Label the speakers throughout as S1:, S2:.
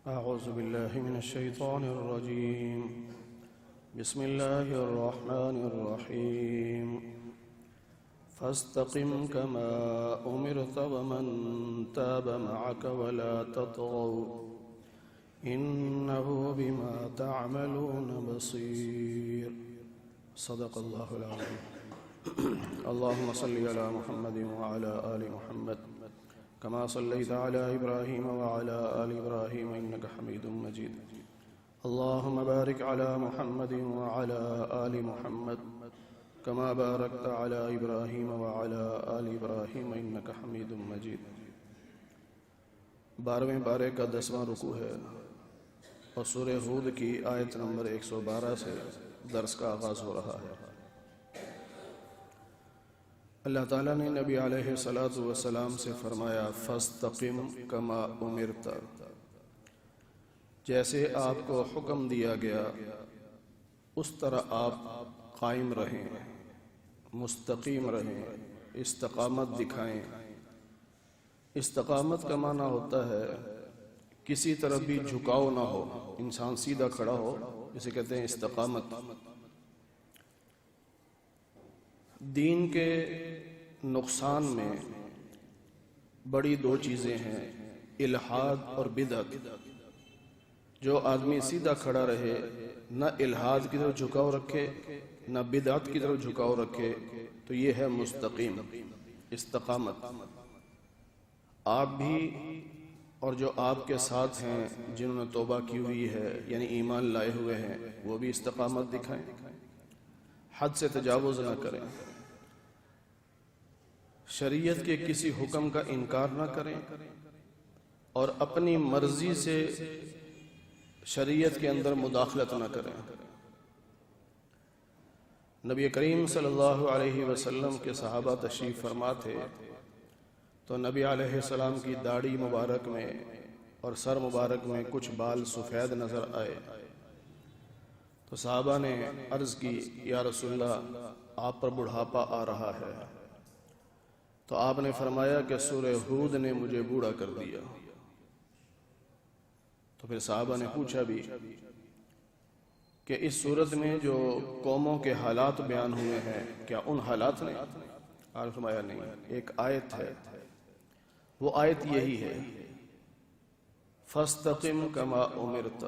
S1: أعوذ بالله من الشيطان الرجيم. بسم الله الرحمن الرحيم. فاستقم كما أمرت ومن تاب معك ولا تطغوا إنه بما تعملون بصير. صدق الله العظيم. اللهم صل على محمد وعلى آل محمد كما صليت على إبراهيم وعلى آل إبراهيم إنك حميد مجيد. اللهم بارك على محمد وعلى آل محمد كما باركت على إبراهيم وعلى آل إبراهيم إنك حميد مجيد. 12ویں پارے کا 10واں رکوع ہے اور سورہ ہود کی آیت نمبر 112 سے درس کا آغاز ہو رہا ہے. اللہ تعالیٰ نے نبی علیہ السلام سے فرمایا فاستقم کما امرت، جیسے آپ کو حکم دیا گیا اس طرح آپ قائم رہیں، مستقیم رہیں، استقامت دکھائیں. استقامت کا معنی ہوتا ہے کسی طرف بھی جھکاؤ نہ ہو، انسان سیدھا کھڑا ہو، اسے کہتے ہیں استقامت. دین کے نقصان میں بڑی 2 چیزیں ہیں، الحاد اور بدعت. جو آدمی سیدھا کھڑا رہے، نہ الحاد کی طرف جھکاؤ رکھے نہ بدعت کی طرف جھکاؤ رکھے، تو یہ ہے مستقیم، استقامت. آپ بھی اور جو آپ کے ساتھ ہیں جنہوں نے توبہ کی ہوئی ہے، یعنی ایمان لائے ہوئے ہیں، وہ بھی استقامت دکھائیں، حد سے تجاوز نہ کریں، شریعت کے کسی حکم کا انکار نہ کریں اور اپنی مرضی سے شریعت کے اندر مداخلت نہ کریں. نبی کریم صلی اللہ علیہ وسلم کے صحابہ تشریف فرما تھے تو نبی علیہ السلام کی داڑھی مبارک میں اور سر مبارک میں کچھ بال سفید نظر آئے تو صحابہ نے عرض کی یا رسول اللہ آپ پر بڑھاپا آ رہا ہے. تو آپ نے فرمایا کہ سورہ ہود نے مجھے بوڑھا کر دیا. تو پھر صحابہ نے پوچھا بھی کہ اس صورت میں جو قوموں کے حالات بیان ہوئے ہیں کیا ان حالات نے؟ آپ نے فرمایا نہیں، ایک آیت ہے، وہ آیت یہی ہے فاستقم کما امرت.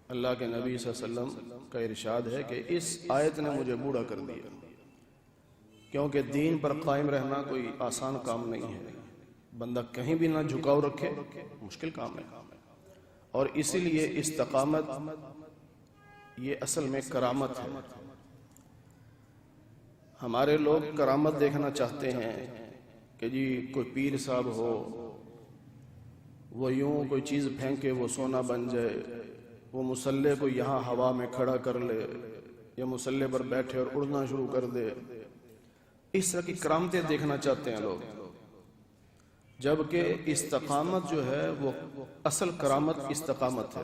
S1: اللہ کے نبی صلی اللہ علیہ وسلم کا ارشاد ہے کہ اس آیت نے مجھے بوڑھا کر دیا، کیونکہ دین پر قائم رہنا کوئی آسان کام نہیں ہے. بندہ کہیں بھی نہ جھکاؤ رکھے، مشکل کام ہے. اور اسی لیے استقامت یہ اصل میں کرامت ہے. ہمارے لوگ کرامت دیکھنا چاہتے ہیں کہ جی کوئی پیر صاحب ہو، وہ یوں کوئی چیز پھینکے وہ سونا بن جائے، وہ مصلے کو یہاں ہوا میں کھڑا کر لے یا مصلے پر بیٹھے اور اڑنا شروع کر دے. اس طرح کی کرامتیں دیکھنا چاہتے ہیں لوگ، جبکہ استقامت جو ہے وہ اصل کرامت استقامت ہے.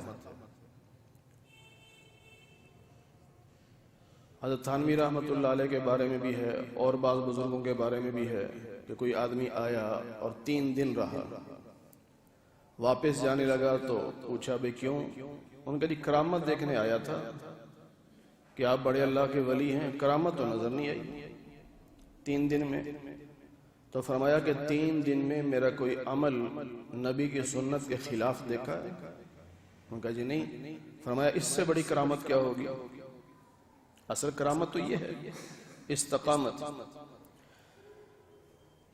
S1: حضرت تھانوی رحمۃ اللہ علیہ کے بارے میں بھی ہے اور بعض بزرگوں کے بارے میں بھی ہے کہ کوئی آدمی آیا اور 3 دن رہا، واپس جانے لگا تو پوچھا بھئی کیوں؟ ان کا جی کرامت دیکھنے آیا تھا کہ آپ بڑے اللہ کے ولی ہیں، کرامت تو نظر نہیں آئی 3 دن میں. تو فرمایا کہ 3 دن میں میرا کوئی عمل نبی کی سنت کے خلاف دیکھا ہے؟ ان کا جی نہیں. فرمایا اس سے بڑی کرامت کیا ہوگی؟ اصل کرامت تو یہ ہے استقامت.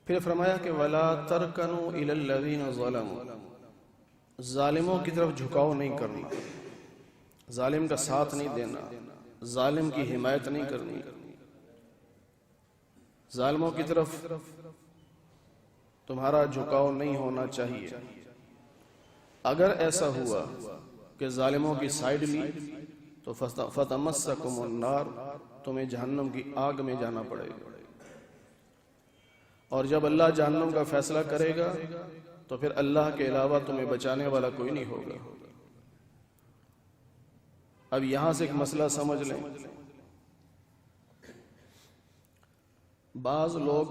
S1: پھر فرمایا کہ وَلَا تَرْكَنُوا إِلَى الَّذِينَ ظَلَمُوا، ظالموں کی طرف جھکاؤ نہیں کرنا، ظالم کا ساتھ نہیں دینا، ظالم کی حمایت نہیں کرنی. ظالموں کی طرف تمہارا جھکاؤ نہیں ہونا چاہیے. اگر ایسا ہوا کہ ظالموں کی سائیڈ لی تو فَتَمَسَّكُمُ النَّارُ، تمہیں جہنم کی آگ میں جانا پڑے گا. اور جب اللہ جہنم کا فیصلہ کرے گا تو پھر اللہ کے علاوہ تمہیں بچانے والا کوئی نہیں ہوگا. اب یہاں سے ایک مسئلہ سمجھ لیں. بعض لوگ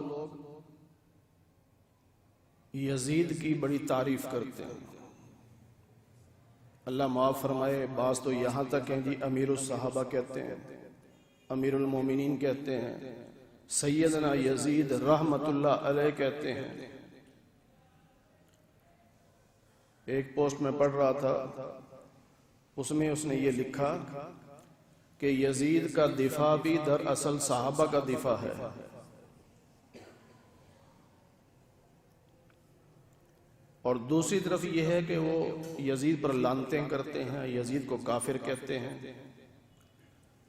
S1: یزید کی بڑی تعریف کرتے ہیں اللہ معاف فرمائے، بعض تو یہاں تک ہیں جی امیر الصحابہ کہتے ہیں، امیر المومنین کہتے ہیں، سیدنا یزید رحمت اللہ علیہ کہتے ہیں۔ ایک پوسٹ میں پڑھ رہا تھا، اس میں اس نے یہ لکھا کہ یزید کا دفاع بھی دراصل صحابہ کا دفاع ہے۔ اور دوسری طرف یہ ہے کہ وہ یزید پر لعنتیں کرتے ہیں، یزید کو کافر کہتے ہیں،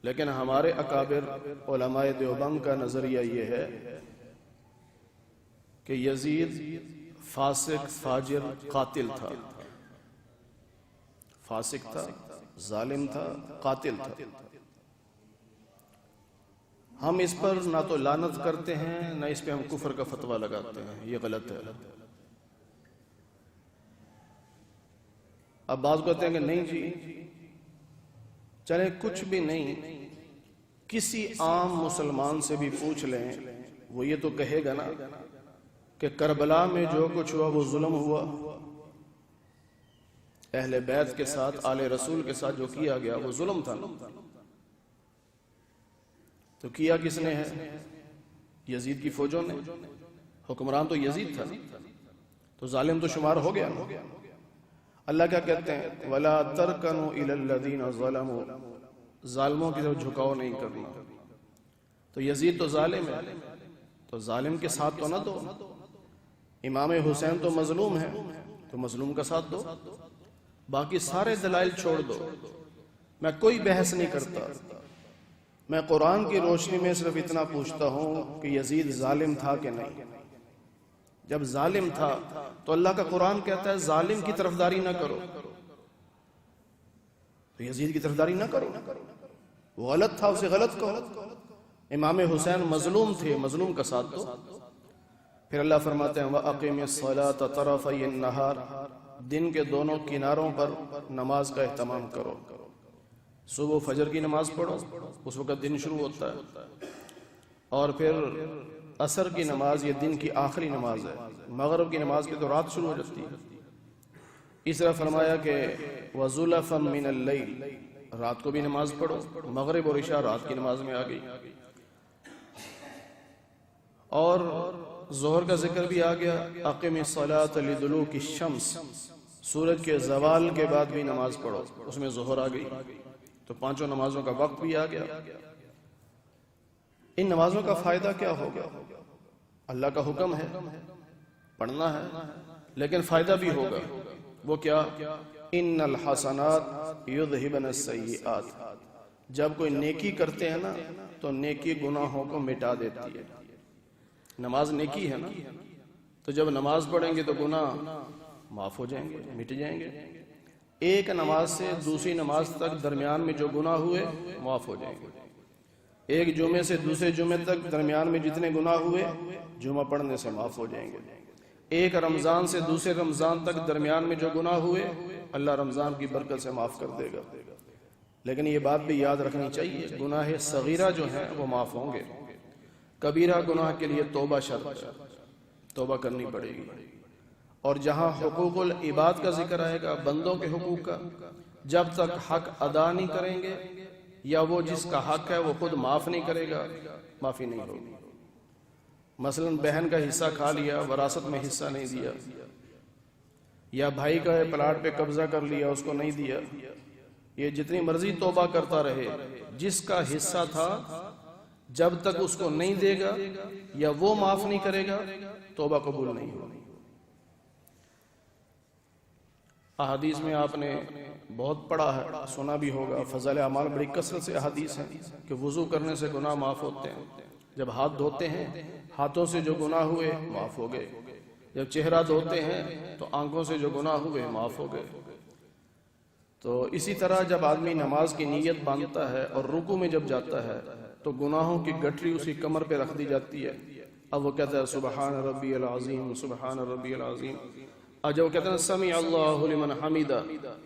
S1: لیکن ہمارے اکابر علماء دیوبند کا نظریہ یہ ہے کہ یزید فاسق، فاجر، قاتل تھا، فاسق تھا، ظالم تھا، قاتل تھا۔ ہم اس پر نہ تو لعنت کرتے ہیں، نہ اس پہ ہم کفر کا فتویٰ لگاتے ہیں، یہ غلط ہے۔ اب بعض کہتے ہیں کہ نہیں جی چلے کچھ بھی نہیں، کسی عام مسلمان سے بھی پوچھ لیں، وہ یہ تو کہے گا نا کہ کربلا میں جو کچھ ہوا وہ ظلم ہوا، اہل بیت کے ساتھ، آل رسول کے ساتھ جو کیا گیا وہ ظلم تھا نا۔ تو کیا کس نے ہے؟ یزید کی فوجوں نے، حکمران تو یزید تھا، تو ظالم تو شمار ہو گیا نا۔ اللہ کیا کہتے ہیں؟ وَلَا تَرْكَنُوا إِلَى الَّذِينَ ظَلَمُوا، ظالموں کی طرف جھکاؤ نہیں کرنا۔ تو یزید تو ظالم ہے، تو ظالم کے ساتھ تو نہ دو۔ امام حسین تو مظلوم ہے، تو مظلوم کا ساتھ دو۔ باقی سارے دلائل چھوڑ دو، میں کوئی بحث نہیں کرتا، میں قرآن کی روشنی میں صرف اتنا پوچھتا ہوں کہ یزید ظالم تھا کہ نہیں۔ جب ظالم تھا تو اللہ کا قرآن کہتا ہے ظالم کی طرفداری نہ کرو، تو یزید کی طرفداری نہ کرو، وہ غلط تھا، اسے غلط کہو۔ امام حسین مظلوم تھے، مظلوم کا ساتھ دو۔ پھر اللہ فرماتے ہیں وَأَقِمِ الصَّلَاةَ طَرَفَيِ النَّهَارِ، دن کے دونوں کناروں پر نماز کا اہتمام کرو۔ صبح فجر کی نماز پڑھو، اس وقت دن شروع ہوتا ہے، اور پھر عصر کی نماز یہ دن کی آخری نماز ہے، مغرب کی نماز کی تو رات شروع ہو جاتی ہے۔ اس طرح فرمایا کہ وَزُلَفًا مِّنَ اللَّيْلِ، رات کو بھی نماز پڑھو، مغرب اور عشاء رات کی نماز میں آ گئی، اور ظہر کا ذکر بھی آ گیا، اقم الصلاۃ لدلوک الشمس، سورج کے زوال کے بعد بھی نماز پڑھو، اس میں ظہر آ گئی، تو پانچوں نمازوں کا وقت بھی آ گیا۔ ان نمازوں کا فائدہ کیا ہوگا؟ اللہ کا حکم ہے، پڑھنا ہے، لیکن فائدہ بھی ہوگا، وہ کیا؟ ان الحسنات یذہبن السیئات، جب کوئی نیکی کرتے ہیں نا تو نیکی گناہوں کو مٹا دیتی ہے۔ نماز نیکی ہے نا، تو جب نماز پڑھیں گے تو گناہ معاف ہو جائیں گے، مٹ جائیں گے۔ ایک نماز سے دوسری نماز تک درمیان میں جو گناہ ہوئے معاف ہو جائیں گے۔ ایک جمعے سے دوسرے جمعے تک درمیان میں جتنے گناہ ہوئے جمعہ پڑھنے سے معاف ہو جائیں گے۔ ایک رمضان سے دوسرے رمضان تک درمیان میں جو گناہ ہوئے اللہ رمضان کی برکت سے معاف کر دے گا۔ لیکن یہ بات بھی یاد رکھنی چاہیے، گناہ صغیرہ جو ہیں وہ معاف ہوں گے، کبیرہ گناہ کے لیے توبہ شرط ہے، توبہ کرنی پڑے گی۔ اور جہاں حقوق العباد کا ذکر آئے گا، بندوں کے حقوق کا، جب تک حق ادا نہیں کریں گے یا وہ جس کا حق ہے وہ خود معاف نہیں کرے گا، معافی نہیں ہوگی۔ مثلا بہن کا حصہ کھا لیا، وراثت میں حصہ نہیں دیا، یا بھائی کا پلاٹ پہ قبضہ کر لیا، اس کو نہیں دیا، یہ جتنی مرضی توبہ کرتا رہے، جس کا حصہ تھا جب تک اس کو نہیں دے گا یا وہ معاف نہیں کرے گا توبہ قبول نہیں ہوگی۔ احادیث میں آپ نے بہت پڑھا ہے، سنا بھی ہوگا، فضائل اعمال بڑی کثرت سے احادیث ہیں کہ وضو کرنے سے گناہ معاف ہوتے ہیں، جب ہاتھ دھوتے ہیں ہاتھوں سے جو گناہ ہوئے معاف ہو گئے، جب چہرہ دھوتے ہیں تو آنکھوں سے جو گناہ ہوئے معاف ہو گئے۔ تو اسی طرح جب آدمی نماز کی نیت باندھتا ہے اور رکوع میں جب جاتا ہے تو گناہوں کی گٹھری اسی کمر پہ رکھ دی جاتی ہے، اب وہ کہتا ہے سبحان ربی العظیم، سبحان ربی العظیم، اور جب وہ کہتے ہیں سمیع اللہ لمن حمیدہ،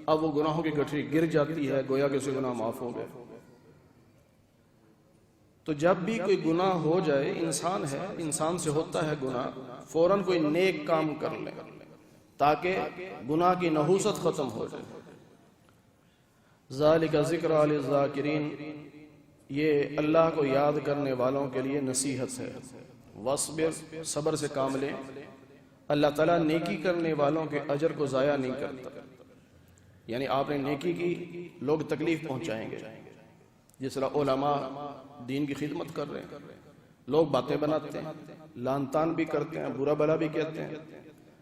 S1: اب وہ گناہوں کی گٹھری گر جاتی ہے، گویا کہ اسے گناہ معاف ہو گئے۔ تو جب بھی کوئی گناہ ہو جائے، انسان ہے، انسان سے ہوتا ہے گناہ، فوراً کوئی نیک کام کر لے تاکہ گناہ کی نحوست ختم ہو جائے۔ ذالک ذکر للذاکرین، یہ اللہ کو یاد کرنے والوں کے لیے نصیحت ہے۔ وصبر، صبر سے کام لیں، اللہ تعالیٰ نیکی کرنے والوں کے اجر کو ضائع نہیں کرتا۔ یعنی آپ نے نیکی کی، لوگ تکلیف پہنچائیں گے، جس طرح علماء دین کی خدمت کر رہے ہیں، لوگ باتیں بناتے ہیں، لان تان بھی کرتے ہیں، برا بھلا بھی کہتے ہیں،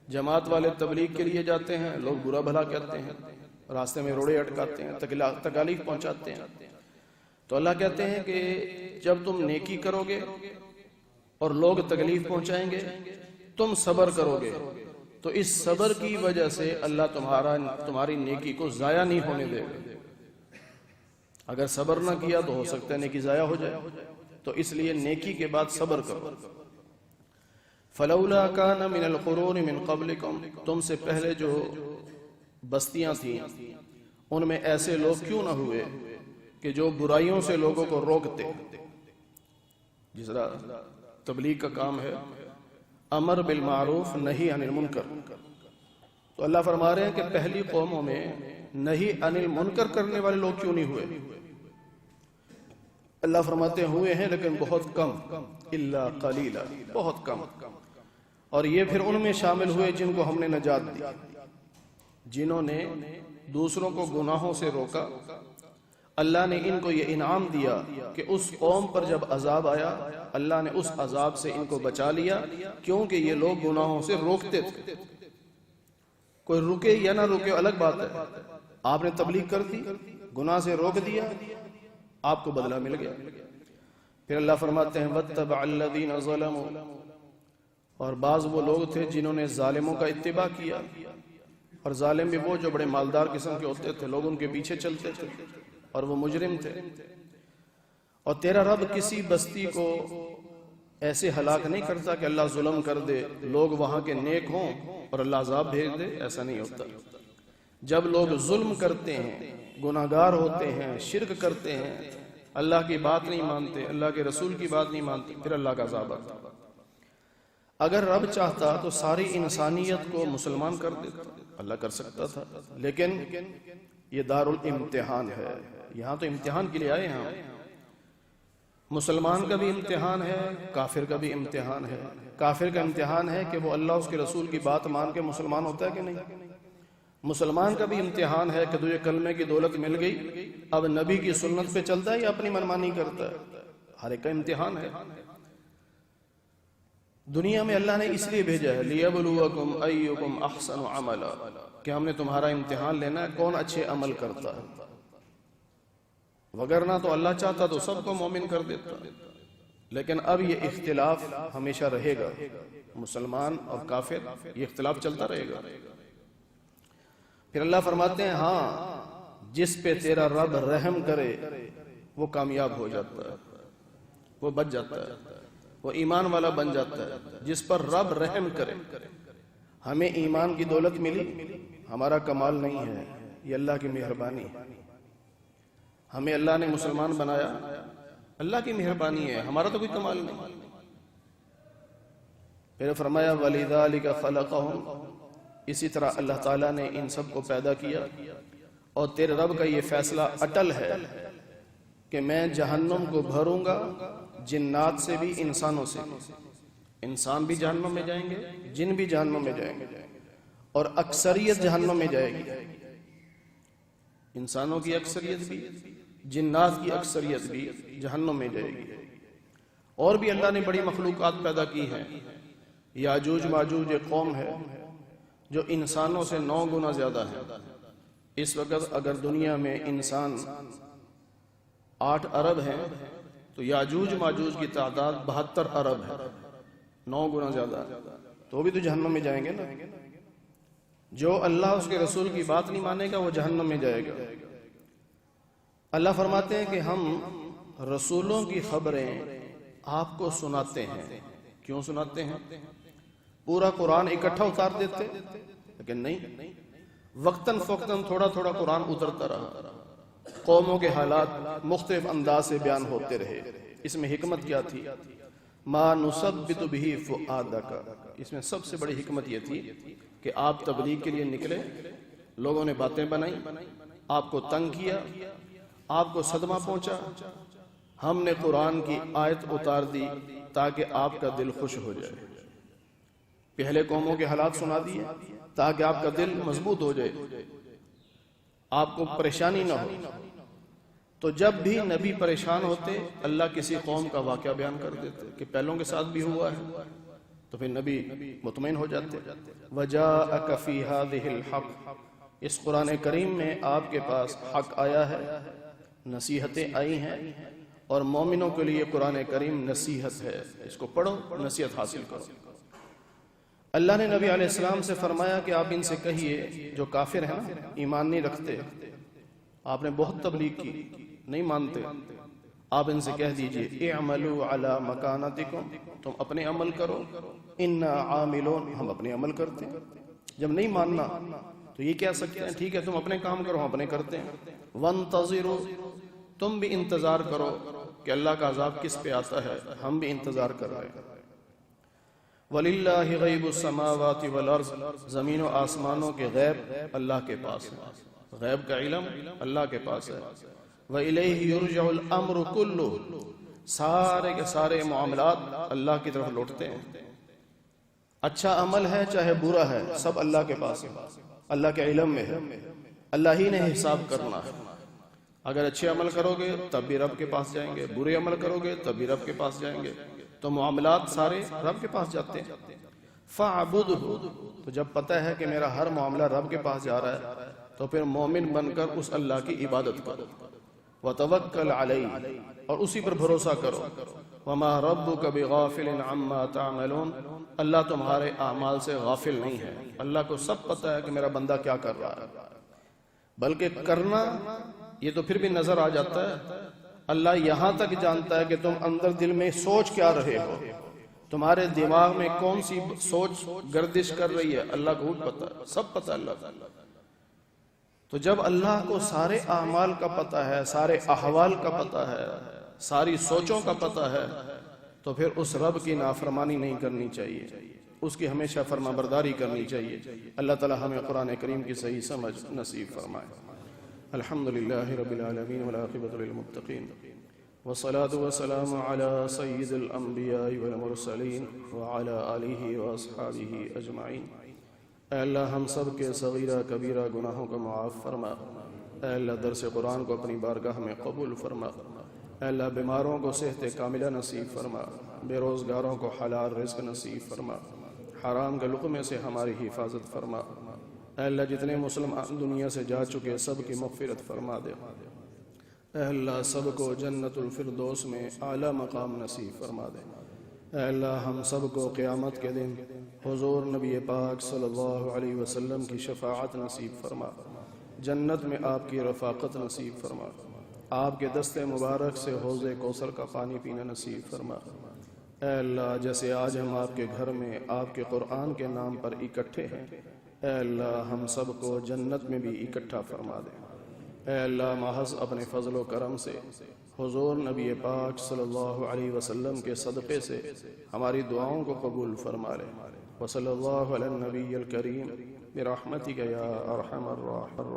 S1: جماعت والے تبلیغ کے لیے جاتے ہیں، لوگ برا بھلا کہتے ہیں، راستے میں روڑے اٹکاتے ہیں، تکالیف پہنچاتے ہیں۔ تو اللہ کہتے ہیں کہ جب تم نیکی کرو گے اور لوگ تکلیف پہنچائیں گے، تم صبر کرو گے، تو اس صبر کی وجہ سے اللہ تمہاری نیکی کو ضائع نہیں ہونے دے گا۔ اگر صبر نہ کیا تو ہو سکتا ہے نیکی ضائع ہو جائے، تو اس لیے نیکی کے بعد صبر کرو۔ فلولا کان من القرون من قبلکم، تم سے پہلے جو بستیاں تھیں ان میں ایسے لوگ کیوں نہ ہوئے کہ جو برائیوں سے لوگوں کو روکتے۔ جس طرح تبلیغ کا کام ہے امر بالمعروف نہی عن المنکر، تو اللہ فرما رہے ہیں کہ پہلی قوموں میں نہی عن المنکر کرنے والے لوگ کیوں نہیں ہوئے؟ اللہ فرماتے ہوئے ہیں لیکن بہت کم، الا قلیلا، بہت کم۔ اور یہ پھر ان میں شامل ہوئے جن کو ہم نے نجات دی، جنہوں نے دوسروں کو گناہوں سے روکا۔ اللہ نے ان کو یہ انعام دیا کہ اس قوم پر جب عذاب آیا اللہ نے اس عذاب سے ان کو بچا لیا، کیونکہ یہ لوگ گناہوں سے روکتے تھے۔ کوئی رکے یا نہ رکے الگ بات ہے، آپ نے تبلیغ کر دی، گناہ سے روک دیا، آپ کو بدلہ مل گیا۔ پھر اللہ فرماتے ہیں وَاتَّبَعَ الَّذِينَ ظَلَمُوا، اور بعض وہ لوگ تھے جنہوں نے ظالموں کا اتباع کیا، اور ظالم بھی وہ جو بڑے مالدار قسم کے ہوتے تھے، لوگ ان کے پیچھے چلتے تھے اور وہ مجرم تھے۔ اور تیرا رب کسی بستی کو ایسے ہلاک نہیں کرتا کہ اللہ ظلم کر دے، لوگ وہاں کے نیک ہوں اور اللہ عذاب بھیج دے، ایسا نہیں ہوتا۔ جب لوگ ظلم کرتے ہیں، گناہگار ہوتے ہیں، شرک کرتے ہیں، اللہ کی بات نہیں مانتے، اللہ کے رسول کی بات نہیں مانتے، پھر اللہ کا عذاب آتا۔ اگر رب چاہتا تو ساری انسانیت کو مسلمان کر دیتا، اللہ کر سکتا تھا، لیکن یہ دار الامتحان ہے، یہاں تو امتحان کے لیے آئے ہیں ہم۔ مسلمان کا بھی امتحان ہے، کافر کا بھی امتحان ہے۔ کافر کا امتحان ہے کہ وہ اللہ اس کے رسول کی بات مان کے مسلمان ہوتا ہے کہ نہیں۔ مسلمان کا بھی امتحان ہے کہ تجھے کلمے کی دولت مل گئی، اب نبی کی سنت پہ چلتا ہے یا اپنی منمانی کرتا ہے، ہر ایک کا امتحان ہے۔ دنیا میں اللہ نے اس لیے بھیجا ہے لِيَبْلُوَكُمْ أَيُّكُمْ أَحْسَنُ عَمَلًا، کہ ہم نے تمہارا امتحان لینا ہے کون اچھے عمل کرتا ہے، وگرنہ تو اللہ چاہتا تو سب کو مومن کر دیتا۔ لیکن اب یہ اختلاف ہمیشہ رہے گا، مسلمان اور کافر یہ اختلاف چلتا رہے گا۔ پھر اللہ فرماتے ہیں ہاں جس پہ تیرا رب رحم کرے وہ کامیاب ہو جاتا ہے، وہ بچ جاتا ہے، وہ ایمان والا بن جاتا ہے۔ جس پر رب رحم کرے، ہمیں ایمان کی دولت ملی، ہمارا کمال نہیں ہے، یہ اللہ کی مہربانی ہے۔ ہمیں اللہ نے مسلمان بنایا، اللہ کی مہربانی ہے، ہمارا تو کوئی کمال نہیں۔ پھر فرمایا وَلِذَلِكَ خَلَقَهُمْ، اسی طرح اللہ تعالیٰ نے ان سب کو پیدا کیا، اور تیرے رب کا یہ فیصلہ اٹل ہے کہ میں جہنم کو بھروں گا، جنات سے بھی انسانوں سے بھی۔ انسان بھی جہنم میں جائیں گے، جن بھی جہنم میں جائیں گے، اور اکثریت جہنم میں جائے گی۔ انسانوں کی اکثریت بھی، جنات کی اکثریت بھی جہنم میں جائے گی۔ اور بھی اللہ نے بڑی مخلوقات پیدا کی ہیں۔ یاجوج ماجوج ایک قوم ہے جو انسانوں سے 9 گنا زیادہ ہے۔ اس وقت اگر دنیا میں انسان 8 ارب ہیں تو یاجوج ماجوج کی تعداد 72 ارب ہے، 9 گنا زیادہ ہے، تو بھی تو جہنم میں جائیں گے نا۔ جو اللہ اس کے رسول کی بات نہیں مانے گا وہ جہنم میں جائے گا۔ اللہ فرماتے ہیں کہ ہم رسولوں کی خبریں آپ کو سناتے ہیں۔ کیوں سناتے ہیں؟ پورا قرآن اکٹھا اتار دیتے لیکن نہیں، وقتاً فوقتاً تھوڑا تھوڑا قرآن اترتا رہا، قوموں کے حالات مختلف انداز سے بیان ہوتے رہے۔ اس میں حکمت کیا تھی؟ مَا نُثَبِّتُ بِهِ فُؤَادَكَ، اس میں سب سے بڑی حکمت یہ تھی کہ آپ تبلیغ کے لیے نکلے، لوگوں نے باتیں بنائی، آپ کو تنگ کیا، آپ کو صدمہ پہنچا، ہم نے قرآن کی آیت اتار دی تاکہ آپ کا دل خوش ہو جائے۔ پہلے قوموں کے حالات سنا دیے تاکہ آپ کا دل مضبوط ہو جائے، آپ کو پریشانی نہ ہو۔ تو جب بھی نبی پریشان ہوتے اللہ کسی قوم کا واقعہ بیان کر دیتے کہ پہلوں کے ساتھ بھی ہوا ہے، تو پھر نبی مطمئن ہو جاتے۔ وَجَاءَكَ فِي هَذِهِ الْحَقِّ، اس قرآن کریم میں آپ کے پاس حق آیا ہے، نصیحتیں آئی ہیں، اور مومنوں کے لیے قرآن کریم نصیحت ہے، اس کو پڑھو، نصیحت حاصل کرو۔ اللہ نے نبی علیہ السلام سے فرمایا کہ آپ ان سے کہیے جو کافر ہیں نا، ایمان نہیں رکھتے، آپ نے بہت تبلیغ کی، نہیں مانتے، آپ ان سے کہہ دیجئے اعملوا علی مکانتکم، تم اپنے عمل کرو، انا عاملون، ہم اپنے عمل کرتے ہیں۔ جب نہیں ماننا تو یہ کہہ سکتے ہیں ٹھیک ہے تم اپنے کام کرو، ہم اپنے کرتے ہیں۔ وانتظروا، تم بھی انتظار کرو کہ اللہ کا عذاب کس پہ آتا ہے، ہم بھی انتظار کر رہے ہیں۔ وَلِلَّهِ غَيْبُ السَّمَاوَاتِ وَالْأَرْضِ، زمین و آسمانوں کے غیب اللہ کے پاس ہے، غیب کا علم اللہ کے پاس ہے۔ وَإِلَيْهِ يُرْجَعُ الْأَمْرُ كُلُّهُ، سارے کے سارے معاملات اللہ کی طرف لوٹتے ہیں۔ اچھا عمل ہے چاہے برا ہے، سب اللہ کے پاس ہے، اللہ کے علم میں ہے، اللہ ہی نے حساب کرنا ہے۔ اگر اچھے عمل کرو گے تب بھی رب کے پاس جائیں گے، برے عمل کرو گے تب بھی رب کے پاس جائیں گے، تو معاملات سارے رب کے پاس جاتے ہیں۔ فَاعْبُدْهُ، تو جب پتہ ہے کہ میرا ہر معاملہ رب کے پاس جا رہا ہے تو پھر مومن بن کر اس اللہ کی عبادت کرو۔ وَتَوَكَّلْ عَلَيْهِ، اور اسی پر بھروسہ کرو۔ وَمَا رَبُّكَ بِغَافِلٍ عَمَّا تَعْمَلُونَ، اللہ تمہارے اعمال سے غافل نہیں ہے، اللہ کو سب پتہ ہے کہ میرا بندہ کیا کر رہا ہے، بلکہ کرنا یہ تو پھر بھی نظر آ جاتا ہے، اللہ یہاں تک جانتا ہے کہ تم اندر دل میں سوچ کیا رہے ہو، تمہارے دماغ میں کون سی سوچ گردش کر رہی ہے، اللہ کو پتہ ہے، سب پتہ ہے اللہ تعالیٰ۔ تو جب اللہ کو سارے اعمال کا پتہ ہے، سارے احوال کا پتہ ہے، ساری سوچوں کا پتہ ہے، تو پھر اس رب کی نافرمانی نہیں کرنی چاہیے، اس کی ہمیشہ فرما برداری کرنی چاہیے۔ اللہ تعالیٰ ہمیں قرآن کریم کی صحیح سمجھ نصیب فرمائے۔ الحمدللہ رب العالمین والعاقبۃ للمتقین، والصلاة والسلام علی سید الانبیاء والمرسلین وعلی آلہ واصحابہ اجمعین۔ اے اللہ ہم سب کے صغیرہ کبیرہ گناہوں کو معاف فرما، اے اللہ درس قرآن کو اپنی بارگاہ میں قبول فرما، اے اللہ بیماروں کو صحت کاملہ نصیب فرما، بے روزگاروں کو حلال رزق نصیب فرما، حرام کے لقمے سے ہماری حفاظت فرما، اے اللہ جتنے مسلمان دنیا سے جا چکے سب کی مغفرت فرما دے، اے اللہ سب کو جنت الفردوس میں اعلیٰ مقام نصیب فرما دے، اے اللہ ہم سب کو قیامت کے دن حضور نبی پاک صلی اللہ علیہ وسلم کی شفاعت نصیب فرما، جنت میں آپ کی رفاقت نصیب فرما، آپ کے دست مبارک سے حوض کوثر کا پانی پینا نصیب فرما۔ اے اللہ جیسے آج ہم آپ کے گھر میں آپ کے قرآن کے نام پر اکٹھے ہیں، اے اللہ ہم سب کو جنت میں بھی اکٹھا فرما دے۔ اے اللہ محض اپنے فضل و کرم سے حضور نبی پاک صلی اللہ علیہ وسلم کے صدقے سے ہماری دعاؤں کو قبول فرما لے۔ وصلی اللہ علی النبی الکریم برحمتک یا ارحم الراحمین۔